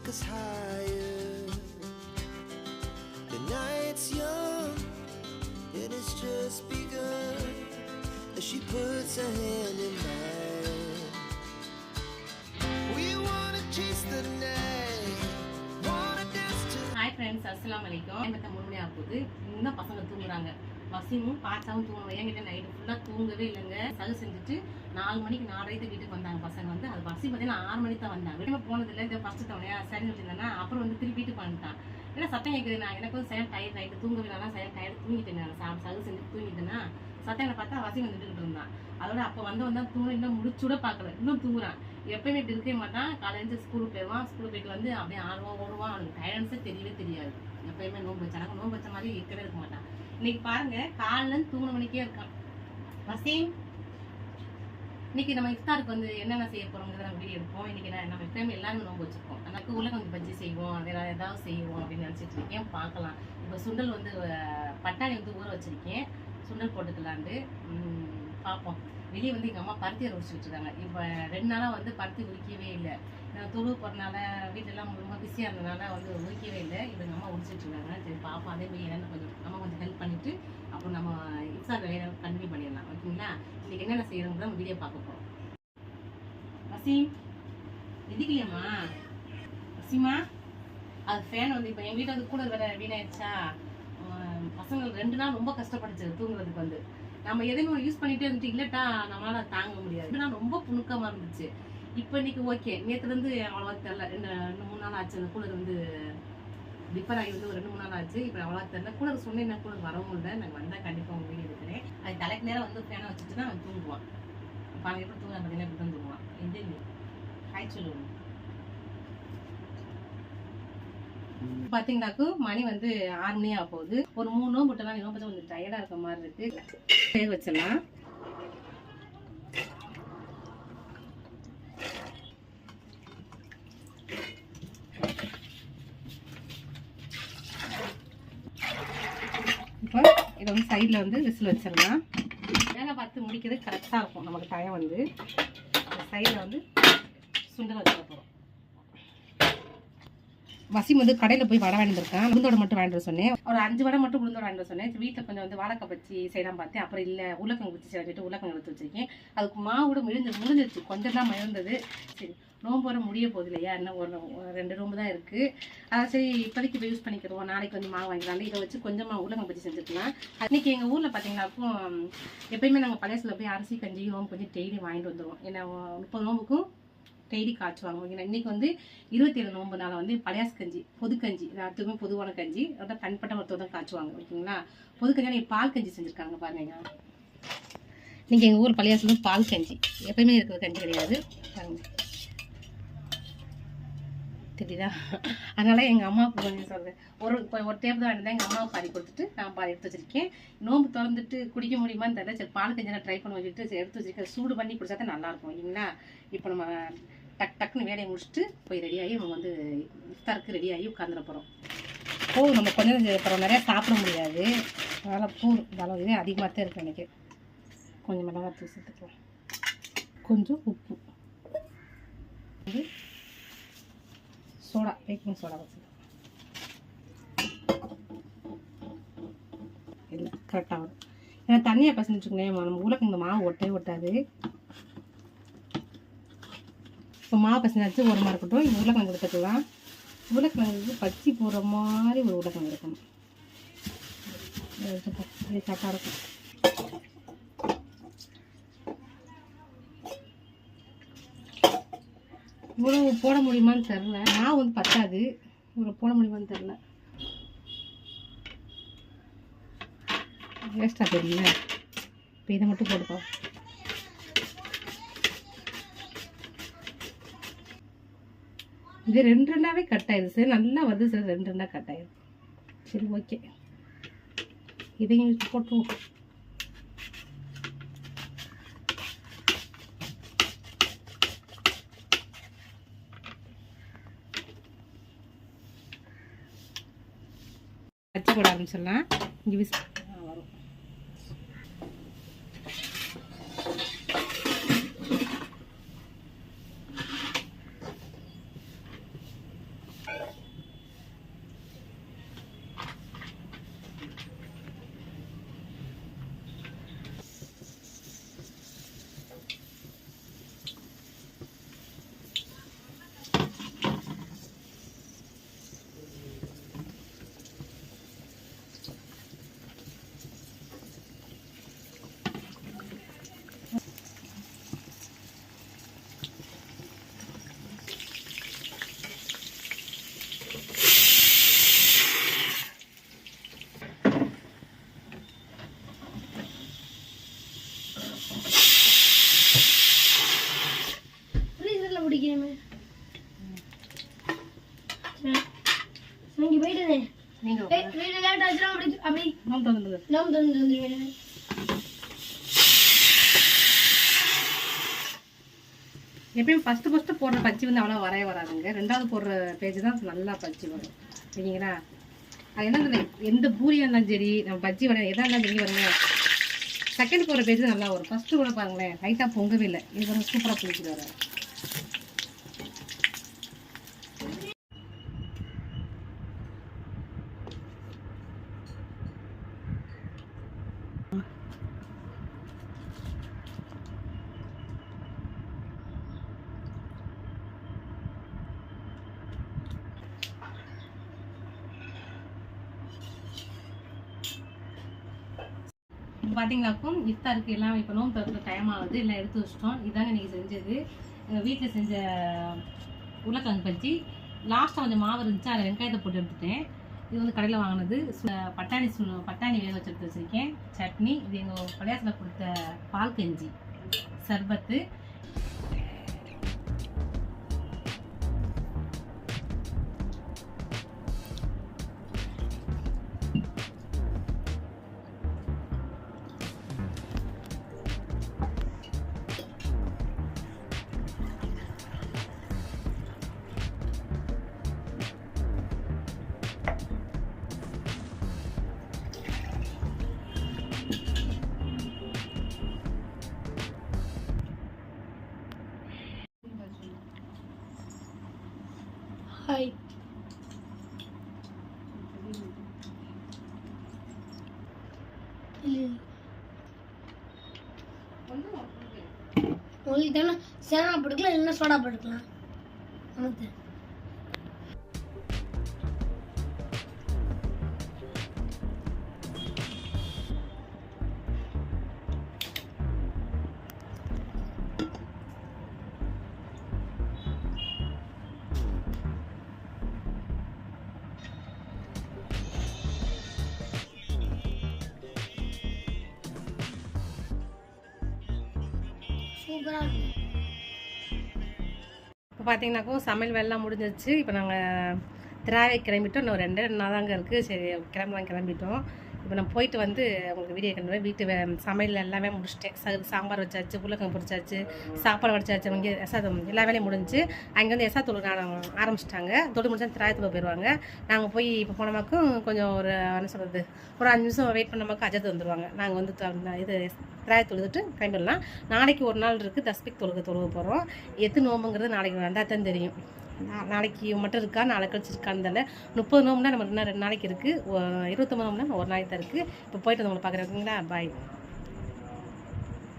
us higher. The night's young, it has just begun. As she puts her hand in mine, we wanna chase the night, wanna dance to. Hi friends, assalamu alaikum. எனக்கு 3 மணி ஆகுது. இன்னும் பசங்க தூங்குறாங்க. வசிமும் பாச்சாவும் தூங்குவாங்க. என்கிட்ட night ஃபுல்லாக தூங்கவே இல்லைங்க. சகு செஞ்சுட்டு 4 மணிக்கு 4:30 வீட்டுக்கு வந்தாங்க பசங்க. வந்து அது வசி பார்த்தீங்கன்னா 6 மணிக்கு தான் வந்தாங்க. வெளியே போனதில்லை. இந்த ஃபஸ்ட்டு தவணையா சரின்னு வச்சுருந்தேன்னா அப்புறம் வந்து திருப்பி வீட்டுக்கு வந்துட்டான். ஏன்னா சத்தம் கேட்குது. நான் எனக்கு வந்து சரியான டயர்ட் நைட்டு தூங்கவே இல்லைனா சரியான டயர்ட் தூங்கிட்டேன். நான் சகு செஞ்சு தூங்கிட்டேன்னா சத்தங்களை பார்த்தா வசி வந்துட்டு இருந்தான். அதோட அப்போ வந்தா தூங்க இன்னும் முடிச்சுட பார்க்கல. இன்னும் தூங்குறான். எப்பயுமே இப்படி இருக்கவே மாட்டான். காலையிலேருந்து ஸ்கூலுக்கு போயிடுவான். ஸ்கூலுக்கு போயிட்டு வந்து அப்படியே ஆடுவான் ஓடுவான். அவனுக்கு டயர்ட்ஸே தெரியவே தெரியாது. எப்பயுமே நோம்பு வச்சாங்க. நோம்பு வச்ச மாதிரி இருக்கவே இருக்க மாட்டான். இன்னைக்கு பாருங்க காலையிலேருந்து தூங்கின மணிக்கே இருக்கான். வசீம் இன்னைக்கு நம்ம இஃப்தாருக்கு வந்து என்னென்ன செய்ய போறோங்கிறத நம்ம வீடியோ எடுப்போம். இன்னைக்கு நம்ம எப்பயுமே எல்லாருமே நோம்பு வச்சிருக்கோம். எனக்கு உருளைக்கிழங்கு பஜ்ஜி செய்வோம், வேற ஏதாவது செய்வோம் அப்படின்னு நினச்சிட்டு இருக்கேன். பார்க்கலாம். இப்போ சுண்டல் வந்து பட்டாணி வந்து ஊற வச்சிருக்கேன். சுண்டல் போட்டுக்கலான்ட்டு பார்ப்போம். வெளியே வந்து எங்கள் அம்மா பருத்தி உரிச்சிட்டு இருக்காங்க. இப்போ 2 நாளாக வந்து பருத்தி உரிக்கவே இல்லை. தொழு போகிறனால வீட்டெல்லாம் ரொம்ப பிஸியாக இருந்ததுனால வந்து உரிக்கவே இல்லை. இப்போ எங்கள் அம்மா உரிச்சிட்டு இருக்காங்க. சரி பார்ப்போம். அதே மாதிரி என்னென்ன கொஞ்சம் அம்மா கொஞ்சம் ஹெல்ப் பண்ணிவிட்டு அப்புறம் நம்ம இஃப்தார் வேலையை கண்டினியூ பண்ணிடலாம். ஓகேங்களா? இன்றைக்கி என்னென்ன செய்யறோங்கிறத நம்ம வீடியோ பார்க்க போகிறோம். வசீம் எதுக்கலையம்மா? வசீமா அது ஃபேன் வந்து இப்போ எங்கள் வீட்டை வந்து கூலர் வேற வீணாயிடுச்சா. பசங்க 2 நாள் ரொம்ப கஷ்டப்பட்டுச்சு தூங்குறதுக்கு. வந்து நம்ம எதையும் யூஸ் பண்ணிட்டே இருந்துட்டு இல்லட்டா நம்மளால தாங்க முடியாது. நான் ரொம்ப புணுக்கமா இருந்துச்சு. இப்போ இன்னைக்கு ஓகே. நேற்றுலேருந்து அவ்வளோவா தெரில. 2-3 நாள் ஆச்சு. அந்த கூலர் வந்து டிப்பர் ஆகி வந்து ஒரு 2-3 நாள் ஆச்சு. இப்போ அவ்வளோவா தெரில. கூலர் சொன்னேன். கூலர் வரவும் இல்லை. நாங்கள் வந்தால் கண்டிப்பாக உங்கள் வீடியோ எடுக்கிறேன். அது தலைக்கு நேரம் வந்து ஃபேனை வச்சுட்டு தான் அவன் தூங்குவான். இப்போ அவன் எப்படி தூங்குறான் பார்த்தீங்கன்னா இப்படி தான் தூங்குவான். எந்த ஹாய் சொல்லுவோம். பார்த்தீங்கன்னாக்கு மணி வந்து 6 மணி ஆக போகுது. ஒரு 3 நோம்பு விட்டலாம். நோம்பு கொஞ்சம் டயர்டாக இருக்க மாதிரி இருக்கு. வேக வச்சிடலாம். இப்போ இதை வந்து சைடில் வந்து விசில் வச்சிடலாம். வேலை பார்த்து முடிக்கிறது கரெக்டாக இருக்கும். நமக்கு டைம் வந்து சைடில் வந்து சுண்டல் வச்சுக்க போகிறோம். வசீம் வந்து கடையில் போய் வடை வாங்கிட்டு இருக்கான். உளுந்தோட மட்டும் வாங்கிட்டு சொன்னேன். ஒரு 5 வடை மட்டும் உளுந்தோட வாங்கிட்டு சொன்னேன். வீட்டில் கொஞ்சம் வந்து வாழைக்காய் பச்சி செய்யலாம் பார்த்தேன். அப்புறம் இல்லை உருளைக்கிழங்கு வச்சு சொல்லிட்டு உருளைக்கிழங்கு எடுத்து வச்சிருக்கேன். அதுக்கு மாவோட முடிஞ்சிருச்சு. கொஞ்சம் தான் மறந்தது. சரி நோம்பு வர முடிய போகுது இல்லையா? இன்னும் ஒரு 2 நோம்பு தான் இருக்குது. அதான் சரி இப்போதைக்கு இப்போ யூஸ் பண்ணிக்கிறோம். நாளைக்கு வந்து மாவு வாங்கிக்கலாம். இதை வச்சு கொஞ்சமாக உருளைக்கிழங்கு பச்சி செஞ்சுக்கலாம். அன்றைக்கி எங்கள் ஊரில் பார்த்தீங்கன்னாக்கும் எப்பயுமே நாங்கள் பழையசில் போய் அரிசி கஞ்சி நோம்பு கொஞ்சம் டெய்லி வாங்கிட்டு வந்துடுவோம். ஏன்னா 30 நோம்புக்கும் டெய்லி காய்ச்சுவாங்க. ஓகேங்களா? இன்றைக்கி வந்து 27 நோம்புனால வந்து பழையாசு கஞ்சி பொது கஞ்சி எல்லாத்துக்குமே பொதுவான கஞ்சி அதான் தனிப்பட்ட மருத்துவம் தான் காய்ச்சுவாங்க. ஓகேங்களா? பொது கஞ்சி நீங்கள் பால் கஞ்சி செஞ்சுருக்காங்க பாருங்க. இன்றைக்கி எங்கள் ஊர் பழையாசுல பால் கஞ்சி எப்பயுமே இருக்கிற கஞ்சி கிடையாது பாருங்க. தெரியுதா? அதனால எங்கள் அம்மாவுக்கு கொஞ்சம் சொல்கிறேன். ஒரு டேப் தான் வேண்டியதான். எங்கள் அம்மாவுக்கு பாதி கொடுத்துட்டு நான் பாதி எடுத்து வச்சிருக்கேன். நோம்பு திறந்துட்டு குடிக்க முடியுமான்னு தெரியல. சரி பால் கஞ்சி நான் ட்ரை பண்ண வச்சுட்டு எடுத்து வச்சிருக்கேன். சூடு பண்ணி குடிச்சா தான் நல்லாயிருக்கும். ஓகேங்களா? இப்போ நம்ம டக்குன்னு வேலையை முடிச்சுட்டு போய் ரெடியாகி நம்ம வந்து இஃப்தாருக்கு ரெடியாகி உட்காந்துட போகிறோம். நம்ம கொஞ்சம் அப்புறம் நிறையா சாப்பிட முடியாது. அதனால் இந்த இதே அதிகமாக தான் இருக்குது. எனக்கு கொஞ்சம் மிளகாத்தூள் சேர்த்துக்கலாம். கொஞ்சம் உப்பு வந்து சோடா பேக்கிங் சோடா வச்சுக்கலாம். இல்லை கரெக்டாக வரும். ஏன்னா தண்ணியை பசஞ்சுட்டுருக்கேன். நம்ம உருளைக்கிழங்கு மாவு ஒட்டவே ஒட்டாது. இப்போ மாவு பசஞ்சாச்சு ஓரமாக இருக்கட்டும். இப்போ உருளைக்கிழங்கு எடுத்துக்கலாம். உருளைக்கிழங்கு பச்சி போடுற மாதிரி ஒரு உருளைக்கிழங்கு இருக்கணும். இது கரெக்டாக இருக்கும். இவ்வளோ போட முடியுமான்னு தெரில. மாவு வந்து பத்தாது. இவ்வளோ போட முடியுமான்னு தெரில. வேஸ்ட்டாக தெரியல. இப்போ இதை மட்டும் போட்டுப்போம். இது 2 கட் ஆயிடுச்சு. நல்லா வருது சார். 2 கட் ஆயிடுது. சரி ஓகே இதையும் போட்டுருவோம். வச்சு போட ஆரம்பிச்சிடலாம். இங்கே வரும். பிடிக்கணுமே நீங்க போயிட்டு நீங்க வீடு லேட் ஆச்சுன்னா அப்படி நோம் தந்துடுங்க. நோம் தந்து எப்பயும் ஃபஸ்ட்டு போடுற பச்சி வந்து அவ்வளோ வரவே வராதுங்க. ரெண்டாவது போடுற பேஜ் தான் நல்லா பச்சி வரும் சரிங்களா. அது என்ன எந்த பூரியாக இருந்தாலும் சரி நம்ம பஜ்ஜி வர எதாக இருந்தாலும் சரி வருங்க. செகண்ட் போடுற பேஜ் நல்லா வரும். ஃபஸ்ட்டு கூட பாருங்களேன் லைட்டாக பொங்கவே இல்லை. இது வந்து சூப்பராக பிடிச்சிட்டு வர. பார்த்தீங்களாக்கும் இஃப்தாருக்கு எல்லாம் இப்போ நோம்பு திறக்கிற டைம் ஆகுது. எல்லாம் எடுத்து வச்சிட்டோம். இதாங்க நீங்கள் செஞ்சது எங்கள் வீட்டில் செஞ்ச உருளைக்கிழங்கு பஜ்ஜி. லாஸ்ட்டாக கொஞ்சம் மாவு இருந்துச்சு, அதில் வெங்காயத்தை போட்டு எடுத்துட்டேன். இது வந்து கடையில் வாங்கினது. பட்டாணி வேக வச்சு எடுத்து வச்சுருக்கேன். சட்னி, இது எங்கள் பழையாசில் கொடுத்த பால் கஞ்சி, சர்பத்து. ஹாய் உங்களுக்கு தானே சேனா போட்டுக்கலாம் இல்லைன்னா சோடா போட்டுக்கலாம். நமக்கு சூப்பராக இருக்கும். இப்போ பார்த்தீங்கன்னாக்கோ சமையல் வேலைலாம் முடிஞ்சிருச்சு. இப்போ நாங்கள் திராவை கிளம்பிட்டோம். இன்னும் 2 நாள் தாங்க இருக்குது. சரி கிளம்பிட்டோம். இப்போ நான் போயிட்டு வந்து உங்களுக்கு வீடியோ கண்டுவேன். வீட்டு சமையல் எல்லாமே முடிச்சிட்டேன். சாம்பார் வச்சாச்சு, உருளைக்கிழங்கு பொரிச்சாச்சு, சாப்பாடு வடிச்சாச்சு. இங்கே எசாதம் எல்லா வேலையும் முடிஞ்சு அங்கே வந்து எசா தொழு ஆரம்பிச்சிட்டாங்க. தொழில் முடிச்சா திராயத்தில் போயிடுவாங்க. நாங்கள் போய் இப்போ போனமாக்கும் கொஞ்சம் ஒரு என்ன சொல்கிறது ஒரு 5 நிமிஷம் வெயிட் பண்ணமாக்கும் அஜத்து வந்துடுவாங்க. நாங்கள் வந்து இது திராய தொழுதுட்டு கிளம்பிடலாம். நாளைக்கு ஒரு நாள் இருக்குது தஸ்பிக் தொழுக போகிறோம். எத்து நோம்புங்கிறது நாளைக்கு வந்தால் தான் தெரியும். நாளைக்கு மட்டும் இருக்கா, நாளை கழிச்சு இருக்கான்னு தெரியல. 30 நோம்புனா நம்ம இன்னும் 2 நாளைக்கு இருக்குது. 29 நோம்புனா ஒரு நாளைக்கு தான் இருக்குது. இப்போ போயிட்டு உங்களை பார்க்குறேன். ஓகேங்களா, பாய்.